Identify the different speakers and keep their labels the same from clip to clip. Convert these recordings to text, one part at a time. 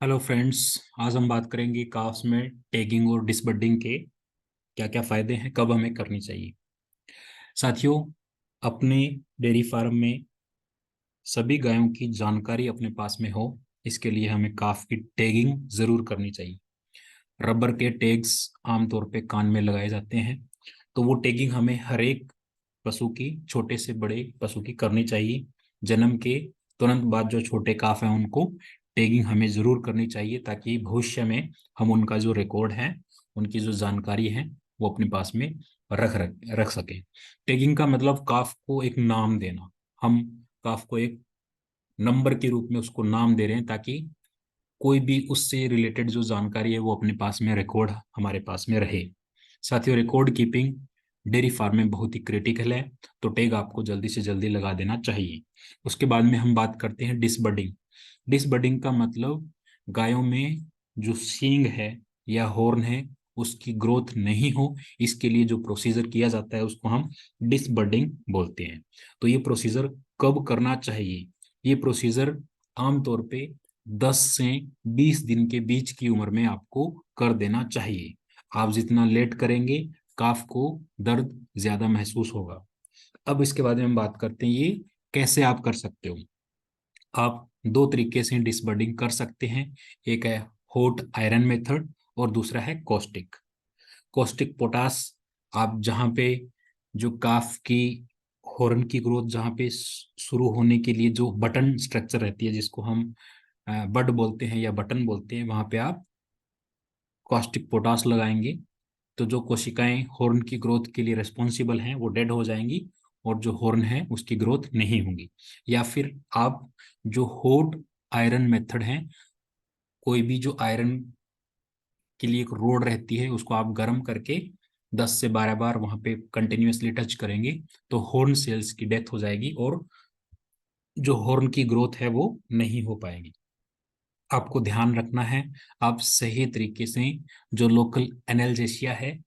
Speaker 1: Hello friends. आज हम बात करेंगे काफ्स में टैगिंग और डिसबर्डिंग के क्या क्या फायदे हैं, कब हमें करनी चाहिए। साथियों, अपने डेयरी फार्म में सभी गायों की जानकारी अपने पास में हो, इसके लिए हमें काफ की टैगिंग जरूर करनी चाहिए। रबर के टैग्स आमतौर पे कान में लगाए जाते हैं, तो वो टैगिंग हमें हर एक पशु की, छोटे से बड़े पशु की करनी चाहिए। जन्म के तुरंत बाद जो छोटे काफ हैं उनको टैगिंग हमें जरूर करनी चाहिए, ताकि भविष्य में हम उनका जो रिकॉर्ड है, उनकी जो जानकारी है, वो अपने पास में रख रख रख सकें। टैगिंग का मतलब काफ को एक नाम देना। हम काफ को एक नंबर के रूप में उसको नाम दे रहे हैं, ताकि कोई भी उससे रिलेटेड जो जानकारी है वो अपने पास में, रिकॉर्ड हमारे पास में रहे। साथियों, रिकॉर्ड कीपिंग डेयरी फार्म में बहुत ही क्रिटिकल है, तो टैग आपको जल्दी से जल्दी लगा देना चाहिए। उसके बाद में हम बात करते हैं डिसबर्डिंग। डिसबर्डिंग का मतलब गायों में जो सींग है या हॉर्न है उसकी ग्रोथ नहीं हो, इसके लिए जो प्रोसीजर किया जाता है उसको हम डिसबर्डिंग बोलते हैं। तो ये प्रोसीजर कब करना चाहिए? ये प्रोसीजर आमतौर पे 10 से 20 दिन के बीच की उम्र में आपको कर देना चाहिए। आप जितना लेट करेंगे, काफ को दर्द ज्यादा महसूस होगा। अब इसके बारे में हम बात करते हैं ये कैसे आप कर सकते हो। आप दो तरीके से डिसबर्डिंग कर सकते हैं। एक है हॉट आयरन मेथड और दूसरा है कॉस्टिक। कॉस्टिक पोटास, आप जहाँ पे जो काफ की हॉर्न की ग्रोथ जहाँ पे शुरू होने के लिए जो बटन स्ट्रक्चर रहती है, जिसको हम बड बोलते हैं या बटन बोलते हैं, वहां पे आप कॉस्टिक पोटास लगाएंगे, तो जो कोशिकाएं हॉर्न की ग्रोथ के लिए रिस्पॉन्सिबल हैं वो डेड हो जाएंगी, और जो हॉर्न है उसकी ग्रोथ नहीं होगी। या फिर आप जो हॉट आयरन मेथड है, कोई भी जो आयरन के लिए एक रोड रहती है उसको आप गर्म करके 10 से 12 बार वहां पे कंटिन्यूअसली टच करेंगे, तो हॉर्न सेल्स की डेथ हो जाएगी और जो हॉर्न की ग्रोथ है वो नहीं हो पाएगी। आपको ध्यान रखना है, आप सही तरीके से जो लोकल एनाल्जेसिया है,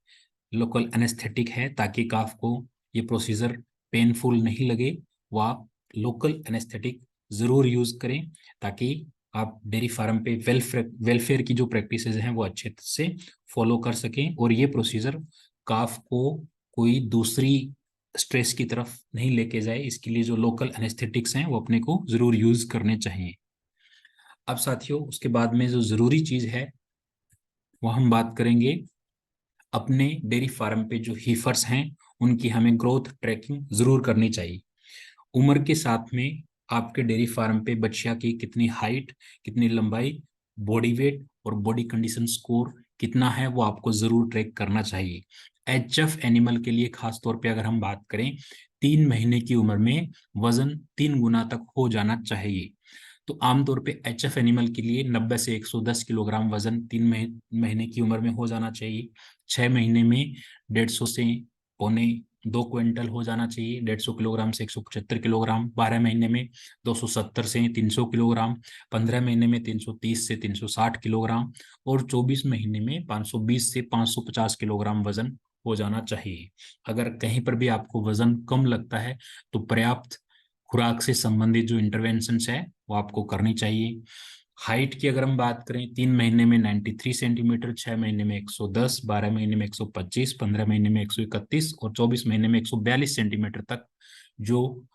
Speaker 1: लोकल एनेस्थेटिक है, ताकि काफ को ये प्रोसीजर पेनफुल नहीं लगे, वो आप लोकल एनेस्थेटिक जरूर यूज करें, ताकि आप डेयरी फार्म पे वेलफेयर वेलफेयर की जो प्रैक्टिसेस हैं वो अच्छे से फॉलो कर सकें, और ये प्रोसीजर काफ को कोई दूसरी स्ट्रेस की तरफ नहीं लेके जाए। इसके लिए जो लोकल एनेस्थेटिक्स हैं वो अपने को जरूर यूज करने चाहिए। अब साथियों, उसके बाद में जो जरूरी चीज है वो हम बात करेंगे, अपने डेयरी फार्म पे जो हीफर्स हैं उनकी हमें ग्रोथ ट्रैकिंग जरूर करनी चाहिए। उम्र के साथ में आपके डेयरी फार्म पे बच्चिया की कितनी हाइट, कितनी लंबाई, बॉडी वेट और बॉडी कंडीशन स्कोर कितना है, वो आपको जरूर ट्रैक करना चाहिए। एचएफ एनिमल के लिए खास तौर पे अगर हम बात करें, 3 महीने की उम्र में वजन 3 गुना तक हो जाना चाहिए। तो आमतौर पे एचएफ एनिमल के लिए 90 से 110 किलोग्राम वजन 3 महीने की उम्र में हो जाना चाहिए। 6 महीने में 150 से पौने 2 क्विंटल हो जाना चाहिए, 150 किलोग्राम से 175 किलोग्राम। 12 महीने में 270 से 300 किलोग्राम। 15 महीने में 330 से 360 किलोग्राम। और 24 महीने में 520 से 550 किलोग्राम वजन हो जाना चाहिए। अगर कहीं पर भी आपको वजन कम लगता है, तो पर्याप्त खुराक से संबंधित जो इंटरवेंशन है वो आपको करनी चाहिए। हाइट की अगर हम बात करें, 3 महीने में 93 सेंटीमीटर, 6 महीने में 110, 12 महीने में 125, 15 महीने में 131 और 24 महीने में 142 सेंटीमीटर तक जो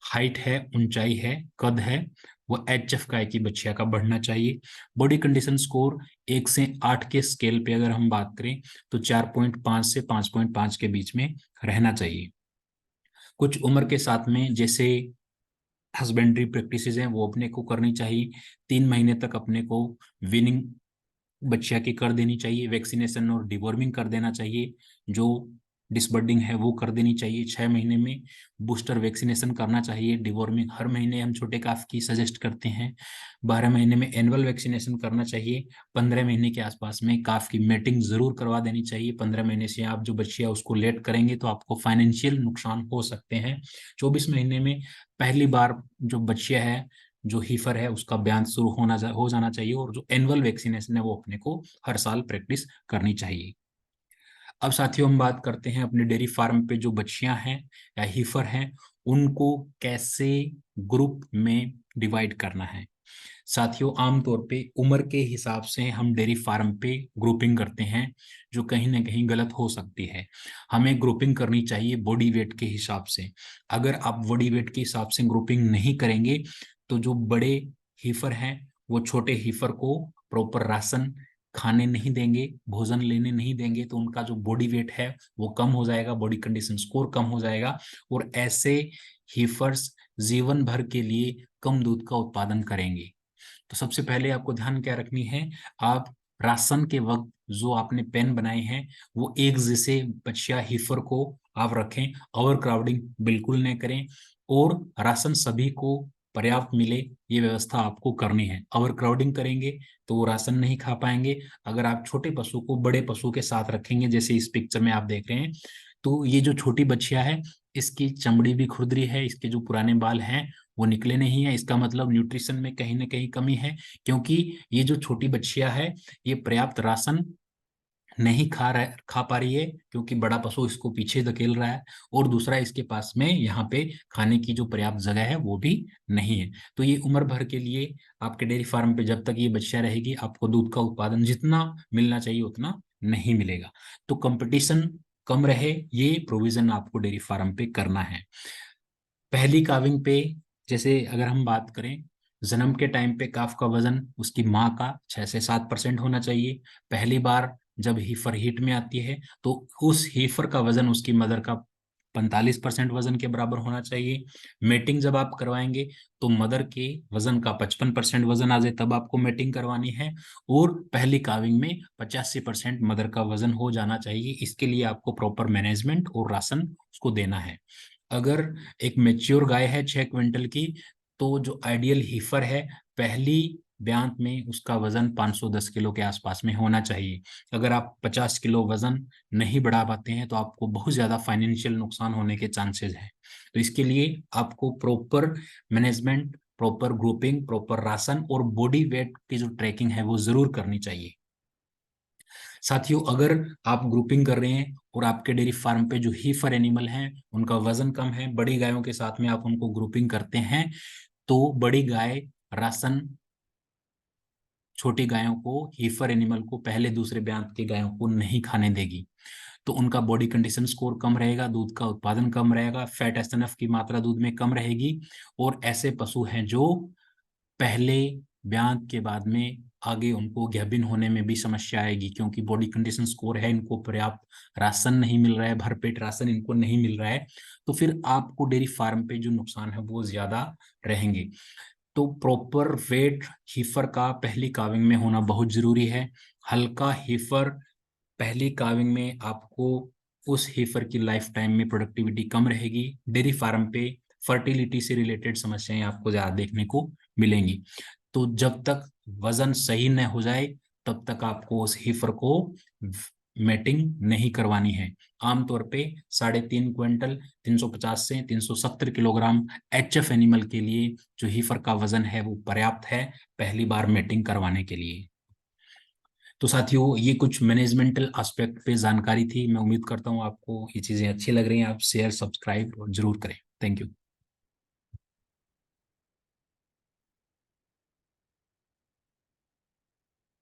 Speaker 1: हाइट है, ऊंचाई है, कद है, वो एचएफ गाय की बछिया का बढ़ना चाहिए। बॉडी कंडीशन स्कोर 1 से 8 के स्केल पे अगर हम बात करें, तो 4.5 से 5.5 के बीच में रहना चाहिए। कुछ उम्र के साथ में जैसे हस्बेंड्री प्रैक्टिसेस हैं वो अपने को करनी चाहिए। 3 महीने तक अपने को विनिंग बच्चिया की कर देनी चाहिए, वैक्सीनेशन और डिवॉर्मिंग कर देना चाहिए, जो डिसबर्डिंग है वो कर देनी चाहिए। 6 महीने में बूस्टर वैक्सीनेशन करना चाहिए। डिवॉर्मिंग हर महीने हम छोटे काफ की सजेस्ट करते हैं। 12 महीने में एनुअल वैक्सीनेशन करना चाहिए। 15 महीने के आसपास में काफ की मेटिंग जरूर करवा देनी चाहिए। 15 महीने से आप जो बच्चिया उसको लेट करेंगे तो आपको फाइनेंशियल नुकसान हो सकते हैं। 24 महीने में पहली बार जो बच्चिया है, जो हीफर है, उसका बयान शुरू हो जाना चाहिए, और जो एनुअल वैक्सीनेशन है वो अपने को हर साल प्रैक्टिस करनी चाहिए। अब साथियों, हम बात करते हैं अपने डेयरी फार्म पे जो बच्चियां हैं या हीफर हैं उनको कैसे ग्रुप में डिवाइड करना है। साथियों, आमतौर पे उम्र के हिसाब से हम डेयरी फार्म पे ग्रुपिंग करते हैं, जो कहीं ना कहीं गलत हो सकती है। हमें ग्रुपिंग करनी चाहिए बॉडी वेट के हिसाब से। अगर आप बॉडी वेट के हिसाब से ग्रुपिंग नहीं करेंगे तो जो बड़े हीफर हैं वो छोटे हीफर को प्रॉपर राशन खाने नहीं देंगे, भोजन लेने नहीं देंगे, तो उनका जो बॉडी वेट है वो कम हो जाएगा, बॉडी कंडीशन स्कोर कम हो जाएगा, और ऐसे हीफर्स जीवन भर के लिए कम दूध का उत्पादन करेंगे। तो सबसे पहले आपको ध्यान क्या रखनी है, आप राशन के वक्त जो आपने पेन बनाए हैं वो एक जैसे बच्चा हीफर को आप रखें, ओवर क्राउडिंग बिल्कुल नहीं करें, और राशन सभी को पर्याप्त मिले ये व्यवस्था आपको करनी है। ओवर क्राउडिंग करेंगे तो वो राशन नहीं खा पाएंगे। अगर आप छोटे पशु को बड़े पशु के साथ रखेंगे, जैसे इस पिक्चर में आप देख रहे हैं, तो ये जो छोटी बच्चिया है इसकी चमड़ी भी खुरदरी है, इसके जो पुराने बाल हैं वो निकले नहीं है। इसका मतलब न्यूट्रिशन में कहीं ना कहीं कमी है, क्योंकि ये जो छोटी बच्चिया है ये पर्याप्त राशन नहीं खा पा रही है, क्योंकि बड़ा पशु इसको पीछे धकेल रहा है, और दूसरा इसके पास में यहाँ पे खाने की जो पर्याप्त जगह है वो भी नहीं है। तो ये उम्र भर के लिए आपके डेयरी फार्म पे जब तक ये बच्चिया रहेगी आपको दूध का उत्पादन जितना मिलना चाहिए उतना नहीं मिलेगा। तो कंपटीशन कम रहे ये प्रोविजन आपको डेयरी फार्म पे करना है। पहली काविंग पे जैसे अगर हम बात करें, जन्म के टाइम पे काफ का वजन उसकी माँ का 6 से 7% होना चाहिए। पहली बार जब हीफर हीट में आती है तो उस हीफर का वजन उसकी मदर का 45% वजन के बराबर होना चाहिए। मेटिंग जब आप करवाएंगे तो मदर के वजन का 55% वजन आ जाए तब आपको मेटिंग करवानी है, और पहली काविंग में 85% मदर का वजन हो जाना चाहिए। इसके लिए आपको प्रॉपर मैनेजमेंट और राशन उसको देना है। अगर एक मेच्योर गाय है 6 क्विंटल की, तो जो आइडियल हीफर है पहली ब्यांत में उसका वजन 510 किलो के आसपास में होना चाहिए। अगर आप 50 किलो वजन नहीं बढ़ा पाते हैं तो आपको बहुत ज्यादा फाइनेंशियल नुकसान होने के चांसेस हैं। तो इसके लिए आपको proper management, proper grouping, proper ration और बॉडी वेट की जो ट्रैकिंग है वो जरूर करनी चाहिए। साथियों, अगर आप ग्रुपिंग कर रहे हैं और आपके डेयरी फार्म पे जो हीफर एनिमल हैं उनका वजन कम है, बड़ी गायों के साथ में आप उनको ग्रुपिंग करते हैं, तो बड़ी गाय राशन छोटी गायों को, हीफर एनिमल को, पहले दूसरे ब्यांत की गायों को नहीं खाने देगी। तो उनका बॉडी कंडीशन स्कोर कम रहेगा, दूध का उत्पादन कम रहेगा, फैट एसएनएफ की मात्रा दूध में कम रहेगी, और ऐसे पशु हैं जो पहले ब्यांत के बाद में आगे उनको गैबिन होने में भी समस्या आएगी, क्योंकि बॉडी कंडीशन स्कोर है, इनको पर्याप्त राशन नहीं मिल रहा है, भरपेट राशन इनको नहीं मिल रहा है, तो फिर आपको डेयरी फार्म पे जो नुकसान है वो ज्यादा रहेंगे। तो प्रॉपर वेट हीफर का पहली काविंग में होना बहुत जरूरी है। हल्का हीफर पहली काविंग में आपको उस हीफर की लाइफ टाइम में प्रोडक्टिविटी कम रहेगी। डेयरी फार्म पे फर्टिलिटी से रिलेटेड समस्याएं आपको ज्यादा देखने को मिलेंगी। तो जब तक वजन सही न हो जाए तब तक आपको उस हीफर को मेटिंग नहीं करवानी है। आमतौर पे 3.5 क्विंटल 350 से 370 किलोग्राम एचएफ एनिमल के लिए जो हीफर का वजन है वो पर्याप्त है पहली बार मेटिंग करवाने के लिए। तो साथियों, ये कुछ मैनेजमेंटल एस्पेक्ट पे जानकारी थी। मैं उम्मीद करता हूँ आपको ये चीजें अच्छी लग रही हैं। आप शेयर, सब्सक्राइब और जरूर करें। Thank you.